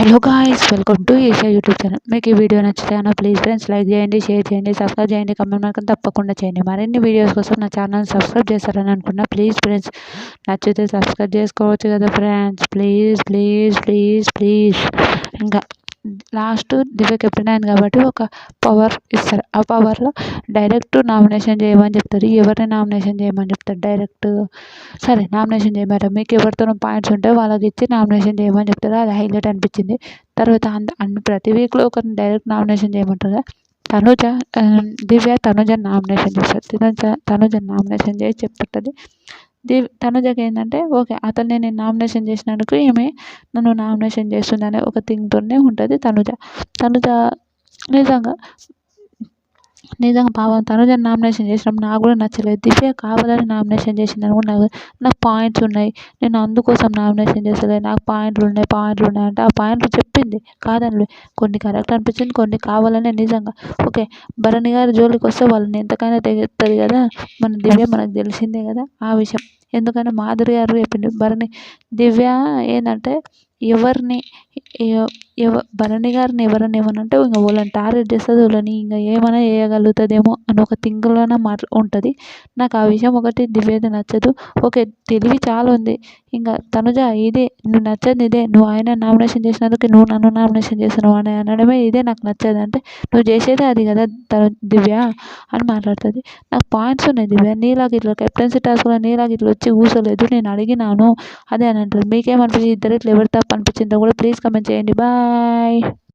Hello guys, welcome to Asia YouTube channel. మీకు ఈ video నచ్చితే ప్లీజ్ ఫ్రెండ్స్ లైక్ చేయండి, షేర్ చేయండి, సబ్స్క్రైబ్ చేయండి, కమెంట్ మాత్రం తప్పకుండా చేయండి. మరిన్ని వీడియోస్ కోసం నా ఛానల్ సబ్స్క్రైబ్ చేస్తారని అనుకున్నా. ప్లీజ్ ఫ్రెండ్స్, నచ్చితే సబ్స్క్రైబ్ చేసుకోవచ్చు కదా friends. Please please please please. ఇంకా లాస్ట్ దివ్య కెప్టెన్ అయింది కాబట్టి ఒక పవర్ ఇస్తారు. ఆ పవర్లో డైరెక్ట్ నామినేషన్ చేయమని చెప్తారు. ఎవరిని నామినేషన్ చేయమని చెప్తారు? డైరెక్ట్ సరే నామినేషన్ చేయమంటారు. మీకు ఎవరితోనో పాయింట్స్ ఉంటే వాళ్ళకి ఇచ్చి నామినేషన్ చేయమని చెప్తారు. అది హైలైట్ అనిపించింది. తర్వాత ప్రతి వీక్లో ఒకరిని డైరెక్ట్ నామినేషన్ చేయమంటారు కదా. తనుజ నామినేషన్ చేస్తారు. తనుజ నామినేషన్ చేసి చెప్తుంటుంది. తనుజకి ఏంటంటే ఓకే, అతన్ని నేను నామినేషన్ చేసినందుకు ఈమె నన్ను నామినేషన్ చేస్తుందనే ఒక థింగ్తోనే ఉంటుంది తనుజ. నిజంగా నిజంగా పాపం తనుజని నామినేషన్ చేసినప్పుడు నాకు కూడా నచ్చలేదు. దివ్య కావాలని నామినేషన్ చేసిందని కూడా నాకు పాయింట్స్ ఉన్నాయి, నేను అందుకోసం నామినేషన్ చేస్తలేదు, నాకు పాయింట్లు ఉన్నాయి అంటే ఆ పాయింట్లు చెప్పింది కాదని. కొన్ని కరెక్ట్ అనిపించింది, కొన్ని కావాలనే. నిజంగా ఓకే, భరణి గారి జోలికి వస్తే వాళ్ళని ఎంతకైనా తెగుతుంది కదా. మన దివ్య మనకు తెలిసిందే కదా ఆ విషయం. ఎందుకంటే మాధురి గారు చెప్పింది దివ్య ఏంటంటే ఎవరిని భరణి గారిని ఎవరన్నా ఏమనంటే ఇంకా వాళ్ళని టార్గెట్ చేస్తుంది, వాళ్ళని ఇంకా ఏమైనా చేయగలుగుతుందేమో అని ఒక థింక్లోనే ఉంటుంది. నాకు ఆ విషయం ఒకటి దివ్యది నచ్చదు. ఓకే, తెలివి చాలా ఉంది. ఇంకా తనుజ ఇదే నువ్వు నచ్చదు, ఇదే నువ్వు ఆయన నామినేషన్ చేసినందుకు నువ్వు నన్ను నామినేషన్ చేస్తున్నావు అని అనడమే ఇదే నాకు నచ్చదు. అంటే నువ్వు చేసేదే అది కదా దివ్య అని మాట్లాడుతుంది. నాకు పాయింట్స్ ఉన్నాయి. దివ్య నీలాగా ఇట్లా కెప్టెన్సీ టాస్క్లో నీలాగా ఇట్లా వచ్చి కూర్చోలేదు, నేను అడిగినాను అదే అని అంటారు. మీకేమనిపించింది? ఇద్దరు ఇట్లా ఎవరు తప్పు అనిపించిందో కూడా ప్లీజ్ కమెంట్ చేయండి. బాయ్.